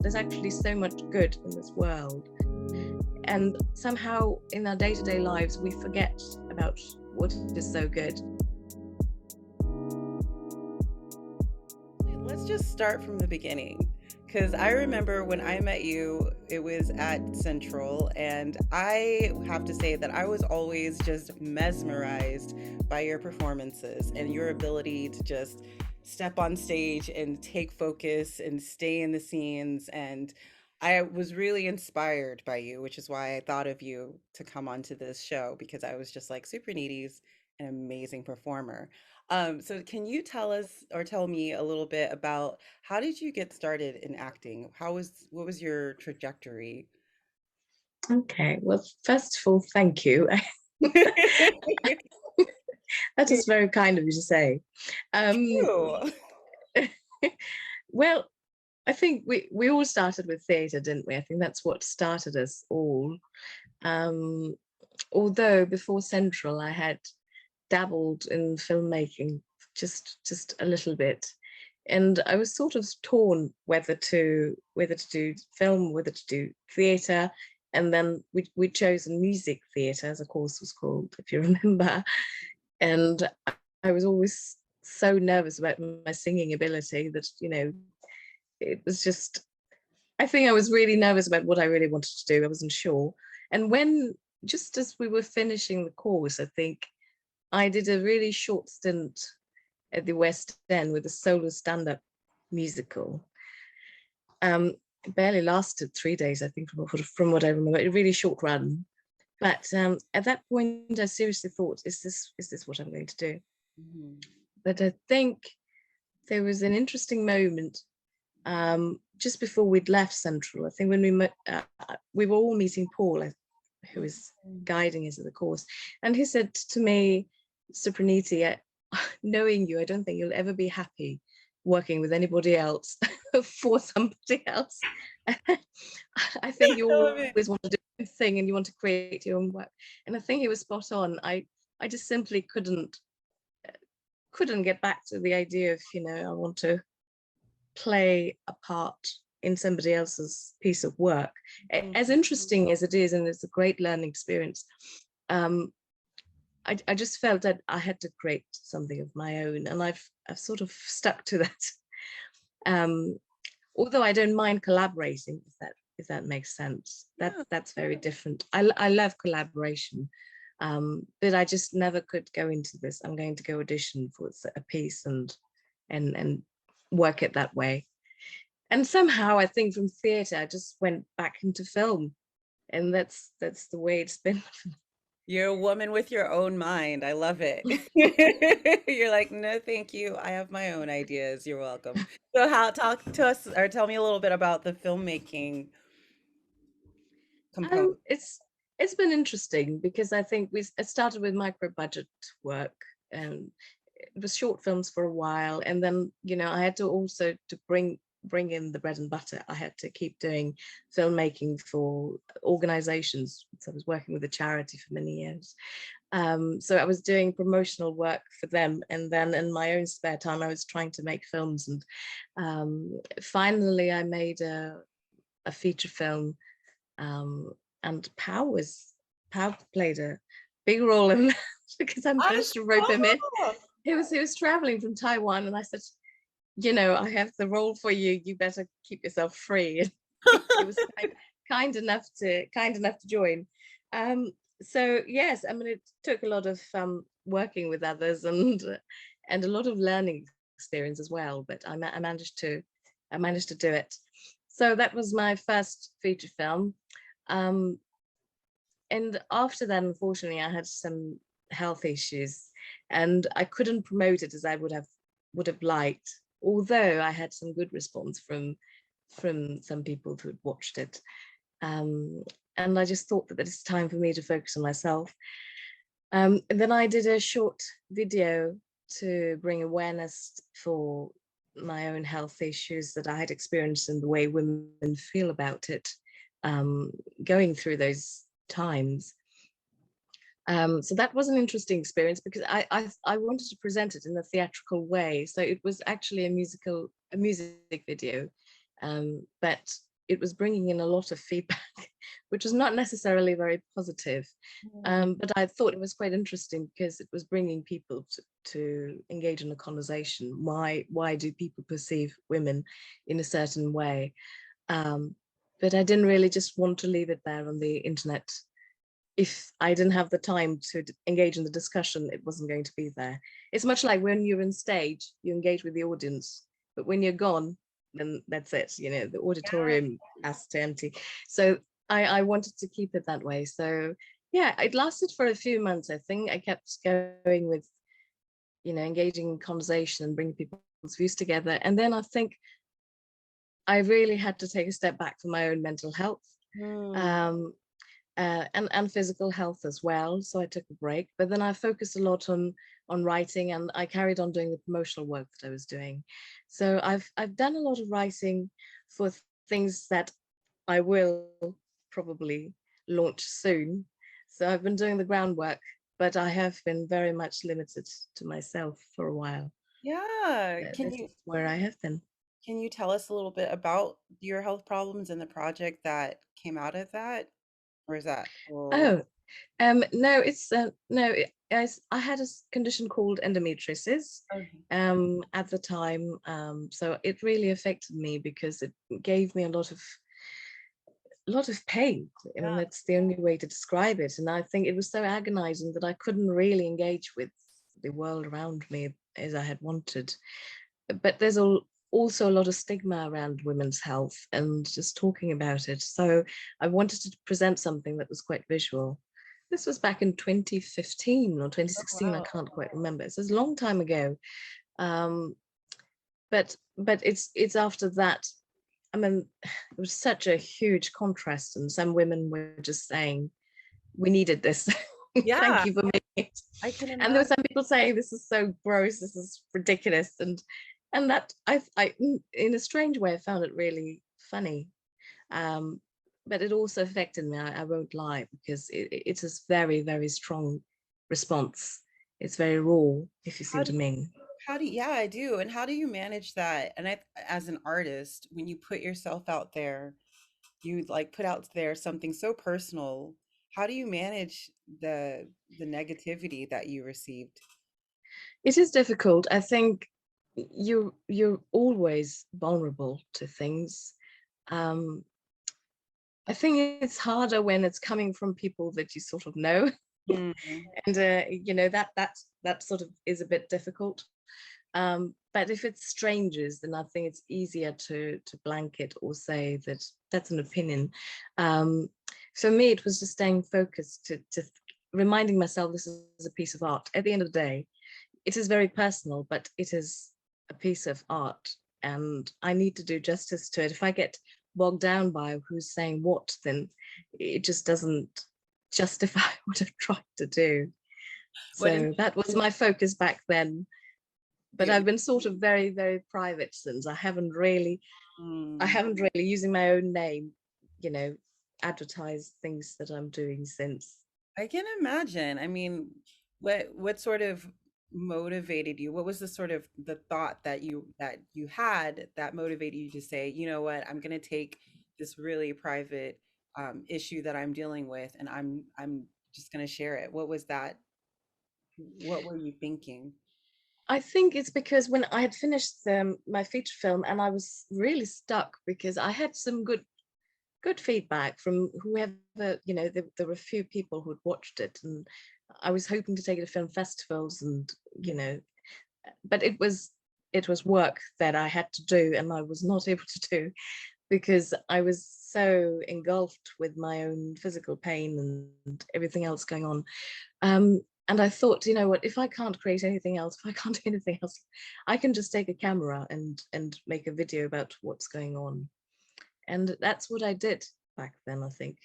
there's actually so much good in this world. And somehow in our day-to-day lives, we forget about what is so good. Let's just start from the beginning. Because I remember when I met you, it was at Central, and I have to say that I was always just mesmerized by your performances and your ability to just step on stage and take focus and stay in the scenes. And I was really inspired by you, which is why I thought of you to come onto this show because I was just like, Supraneeti's an amazing performer. So can you tell us or tell me a little bit about how did you get started in acting? What was your trajectory? Okay, well, first of all, thank you. That is very kind of you to say. Um, True. well, I think we all started with theatre, didn't we? I think that's what started us all. Um, Although before Central, I had dabbled in filmmaking just a little bit, and I was sort of torn whether to do film, whether to do theatre, and then we chosen music theatre as a course was called, if you remember. And I was always so nervous about my singing ability that it was just, I think I was really nervous about what I really wanted to do. I wasn't sure. And when, just as we were finishing the course, I think I did a really short stint at the West End with a solo stand-up musical. It barely lasted 3 days, I think, from what I remember. A really short run. But at that point, I seriously thought, is this what I'm going to do? Mhm. But I think there was an interesting moment just before we'd left Central. I think when we were all meeting Paul, who was guiding us at the course, and he said to me, Supraneeti, knowing you, I don't think you'll ever be happy working with anybody else for somebody else. I think you I love it. always want to do your own thing and you want to create your own work. And I think he was spot on. I just simply couldn't get back to the idea of, I want to play a part in somebody else's piece of work. As interesting as it is, and it's a great learning experience, um, I just felt that I had to create something of my own, and I've sort of stuck to that. Um, Although I don't mind collaborating, if that makes sense. Yeah. That's very different. I love collaboration, but I just never could go into this. I'm going to go audition for a piece and work it that way. And somehow I think from theatre I just went back into film, and that's the way it's been. You're a woman with your own mind. I love it. You're like, no, thank you. I have my own ideas. You're welcome. So how talk to us or tell me a little bit about the filmmaking component. It's been interesting because I think it started with micro budget work, and it was short films for a while, and then I had to also to bring in the bread and butter. I had to keep doing filmmaking for organizations. So I was working with a charity for many years. So I was doing promotional work for them, and then in my own spare time I was trying to make films. And finally I made a feature film, um, and Pow played a big role in that because I I managed to rope him in. saw. He was traveling from Taiwan, and I said, I have the role for you. You better keep yourself free. He was kind enough to join. Um, so yes, I mean it took a lot of working with others and a lot of learning experience as well. But I managed to do it. So that was my first feature film. Um, and after that, unfortunately, I had some health issues, and I couldn't promote it as I would have liked. Although I had some good response from some people who had watched it, and I just thought that it's time for me to focus on myself. And then I did a short video to bring awareness for my own health issues that I had experienced and the way women feel about it, um, going through those times. So that was an interesting experience because I wanted to present it in a theatrical way. So it was actually a music video, but it was bringing in a lot of feedback, which was not necessarily very positive. Mm. But I thought it was quite interesting because it was bringing people to engage in a conversation. Why do people perceive women in a certain way? Um, but I didn't really just want to leave it there on the internet. If I didn't have the time to engage in the discussion, it wasn't going to be there. It's much like when you're on stage, you engage with the audience, but when you're gone, then that's it. You know, the Yeah. auditorium has to empty. So I wanted to keep it that way. So yeah, it lasted for a few months. I think I kept going with, you know, engaging in conversation and bringing people's views together. And then I think I really had to take a step back for my own mental health. Mm. Um, and physical health as well. So I took a break, but then I focused a lot on writing, and I carried on doing the promotional work that I was doing. So I've done a lot of writing for things that I will probably launch soon. So I've been doing the groundwork, but I have been very much limited to myself for a while. Yeah. This is where I have been. Can you tell us a little bit about your health problems and the project that came out of that? Or is that oh, Oh, no, it's no. I had a condition called endometriosis okay. at the time, so it really affected me because it gave me a lot of pain. I mean, Yeah. that's the only way to describe it. And I think it was so agonizing that I couldn't really engage with the world around me as I had wanted. But there's also a lot of stigma around women's health and just talking about it. So I wanted to present something that was quite visual. This was back in 2015 or Oh, 2016, I wow. can't quite remember. It's a long time ago. Um, but it's after that. I mean, it was such a huge contrast, and some women were just saying, "We needed this. Yeah, Thank you for making it." I can And there were imagine. some people saying, "This is so gross. This is ridiculous," and that in a strange way, I found it really funny. Um, but it also affected me. I won't lie, because it's a very, very strong response. It's very raw, if you see How what do I mean. how do yeah, I do. And how do you manage that? And as an artist, when you put yourself out there, you like put out there something so personal. How do you manage the negativity that you received? It is difficult. I think you're always vulnerable to things. Um, I think it's harder when it's coming from people that you sort of know, Mm. and you know that sort of is a bit difficult. But if it's strangers, then I think it's easier to blanket or say that that's an opinion. Um, for me, it was just staying focused to reminding myself this is a piece of art. At the end of the day, it is very personal, but it is a piece of art, and I need to do justice to it. If I get bogged down by who's saying what, then it just doesn't justify what I've tried to do. What is So that was my focus back then. But you I've been sort of very, very private since. I mm. haven't really using my own name, you know, advertised things that I'm doing since. I can imagine. I mean, what sort of motivated you? What was the sort of the thought that you had that motivated you to say, you know what, I'm going to take this really private issue that I'm dealing with, and I'm just going to share it. What was that? What were you thinking? I think it's because when I had finished my feature film, and I was really stuck because I had some good feedback from whoever, you know, there were a few people who'd watched it, and I was hoping to take it to film festivals, and you know, but it was work that I had to do, and I was not able to do because I was so engulfed with my own physical pain and everything else going on. And I thought, you know what, if I can't create anything else, if I can't do anything else, I can just take a camera and make a video about what's going on. And that's what I did back then, I think.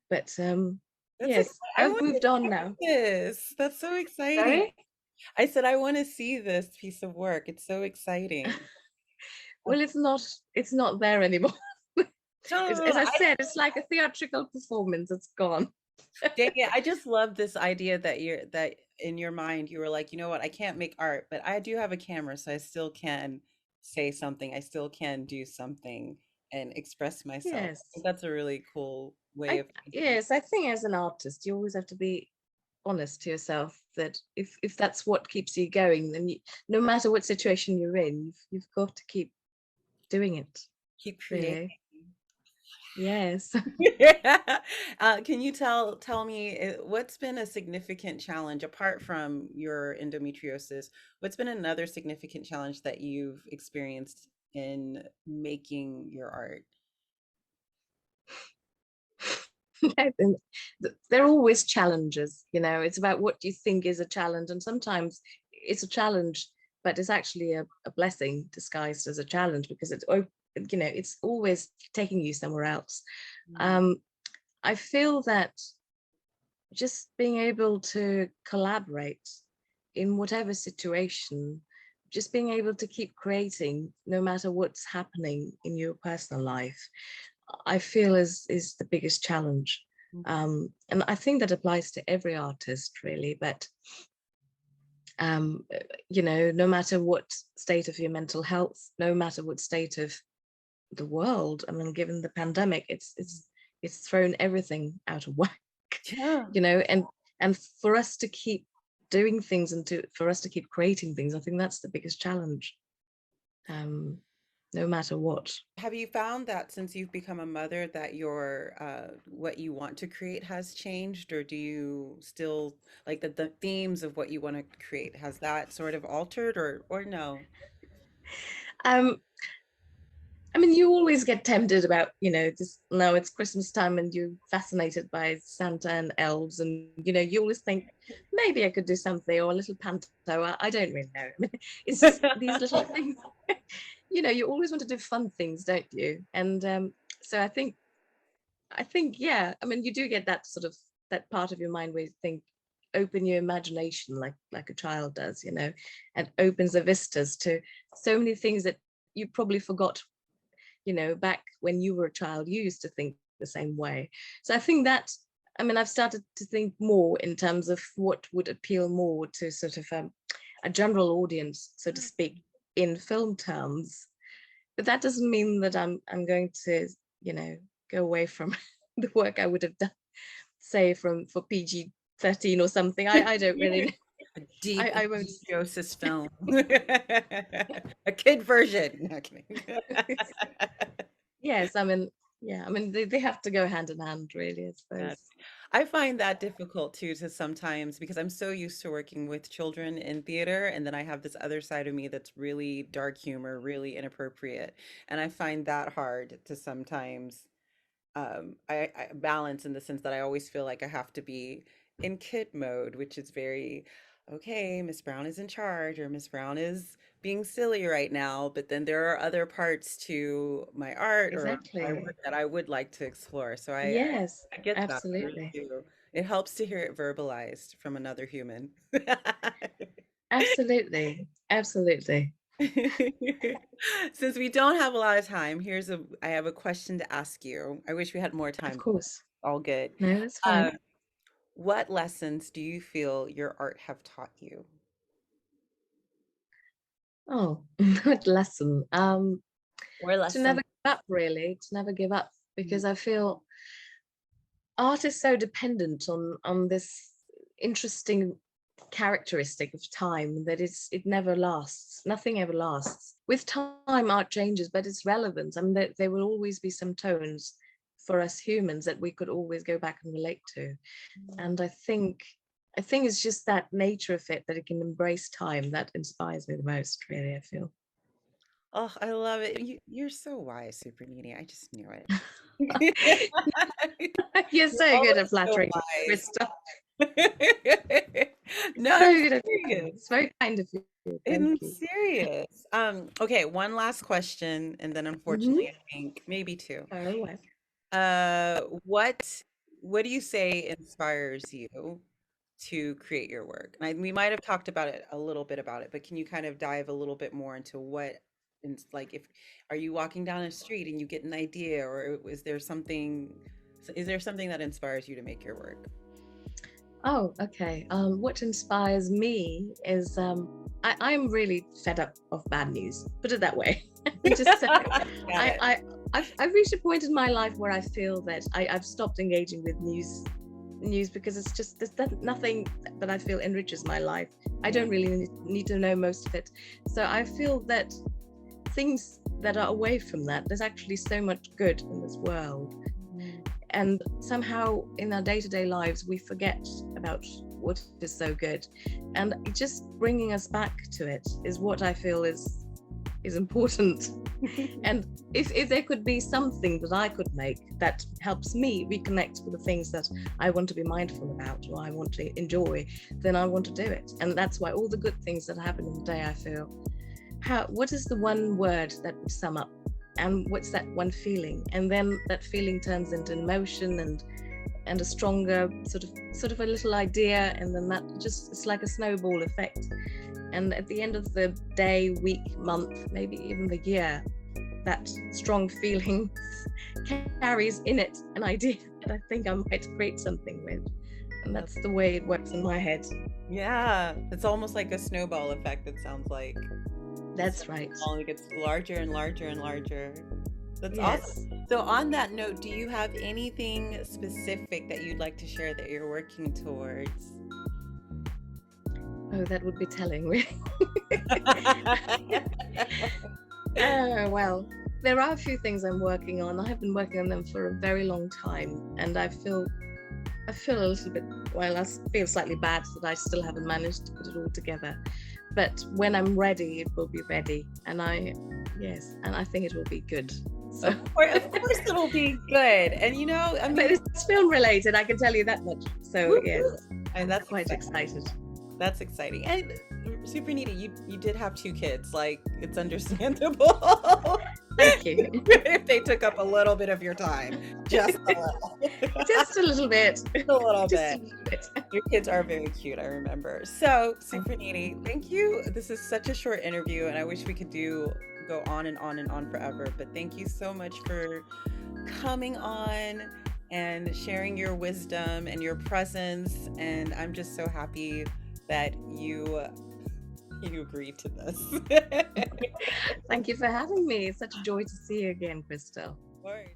But That's yes, I I've want to moved on see now. this. That's so exciting. Sorry? I said I want to see this piece of work. It's so exciting. Well, it's not there anymore. As No, I said, it's like a theatrical performance. It's gone. dang it. I just love this idea that that in your mind you were like, you know what, I can't make art, but I do have a camera, so I still can say something. I still can do something. and express myself. I Yes. think that's a really cool way of thinking. Yes, I think as an artist, you always have to be honest to yourself that if that's what keeps you going, then no matter what situation you're in, you've got to keep doing it, Keep creating. really. Yes. Can you tell me what's been a significant challenge apart from your endometriosis? What's been another significant challenge that you've experienced in making your art? I think there are always challenges, it's about what you think is a challenge. And sometimes it's a challenge, but it's actually a blessing disguised as a challenge, because it's always taking you somewhere else. Mm. Um, I feel that just being able to collaborate in whatever situation, just being able to keep creating no matter what's happening in your personal life, I feel is the biggest challenge. Mhm. And I think that applies to every artist, really. But no matter what state of your mental health, no matter what state of the world, I mean, given the pandemic, it's thrown everything out of whack. Yeah. And for us to keep doing things and for us to keep creating things, I think that's the biggest challenge, no matter what. Have you found that since you've become a mother that your what you want to create has changed, or do you still like the themes of what you want to create? Has that sort of altered, or no? um I mean, you always get tempted about, just now it's Christmas time and you're fascinated by Santa and elves. And, you always think, maybe I could do something, or a little panto. I don't really know. I mean, it's just these little things. You always want to do fun things, don't you? And so I think, yeah, I mean, you do get that sort of, that part of your mind where you think, open your imagination like a child does, and opens the vistas to so many things that you probably forgot, back when you were a child. You used to think the same way. So I think that, I mean, I've started to think more in terms of what would appeal more to sort of a general audience, so to speak, in film terms. But that doesn't mean that I'm going to, go away from the work I would have done, say, for PG-13 or something. I don't really know. A deep I won't. endometriosis film, a kid version. No, kidding. Yes, I mean, yeah, I mean, they have to go hand in hand, really, I Yeah. suppose. I find that difficult too to sometimes because I'm so used to working with children in theater, and then I have this other side of me that's really dark humor, really inappropriate, and I find that hard to sometimes I balance in the sense that I always feel like I have to be in kid mode, which is very, okay, Miss Brown is in charge or Miss Brown is being silly right now. But then there are other parts to my art or my work Exactly. that I would like to explore. So Yes, I get that. I really absolutely. do. It helps to hear it verbalized from another human. Absolutely. Absolutely. Since we don't have a lot of time, I have a question to ask you. I wish we had more Of time. course. All good. No, that's Uh, fine. what lessons do you feel your art have taught you? Oh, what lesson. Or To never lesson? give up, really, to never give up, Mm. because I feel art is so dependent on this interesting characteristic of time, that it never lasts. Nothing ever lasts. With time, art changes, but it's relevant. I mean, there will always be some tones for us humans that we could always go back and relate to. And I think it's just that nature of it, that it can embrace time, that inspires me the most, really, I feel. Oh, I love it. You're so wise, Supraneeti. I just knew it. You're You're so good at always so flattering me, wise. Crystal. No, So I'm good at serious. it's very kind of you. Thank I'm you. serious. Okay, one last question, and then unfortunately, Mm-hmm. I think maybe two. Far away. Uh, what what do you say inspires you to create your work? And we might have talked about it a little bit about it, but can you kind of dive a little bit more into what, and like if are you walking down a street and you get an idea, or is there something that inspires you to make your work? Oh, okay. What inspires me is I'm really fed up of bad news. Put it that way. Just so Got it. I've reached a point in my life where I feel that I've stopped engaging with news because it's just there's nothing that I feel enriches my life. I don't really need to know most of it. So I feel that things that are away from that, there's actually so much good in this world. And somehow in our day-to-day lives, we forget about what is so good. And just bringing us back to it is what I feel is important. And if there could be something that I could make that helps me reconnect with the things that I want to be mindful about or I want to enjoy, then I want to do it. And that's why all the good things that happen in the day, I feel, what is the one word that would sum up, and what's that one feeling? And then that feeling turns into emotion and a stronger sort of a little idea, and then that just, it's like a snowball effect. And at the end of the day, week, month, maybe even the year, that strong feeling carries in it an idea that I think I might create something with. And that's the way it works in my head. Yeah, it's almost like a snowball effect, it sounds like. That's right. It gets larger and larger and larger. That's Yes. awesome. So on that note, do you have anything specific that you'd like to share that you're working towards? Oh, that would be telling, really. Well, there are a few things I'm working on. I have been working on them for a very long time, and I feel a little bit, well, I feel slightly bad that I still haven't managed to put it all together. But when I'm ready, it will be ready. And I think it will be good. So of course it'll be good. And you know, I mean, but it's film related, I can tell you that much. So yes, and that's quite excited. That's exciting. And Supraneeti, you did have 2 kids. Like, it's understandable. Thank you. If they took up a little bit of your time, just a little. Just a little bit. A little Just bit. a little bit. Your kids are very cute, I remember. So, Supraneeti, thank you. This is such a short interview, and I wish we could go on and on and on forever. But thank you so much for coming on and sharing your wisdom and your presence. And I'm just so happy that you agreed to this. Thank you for having me. It's such a joy to see you again, Crystal. Of course.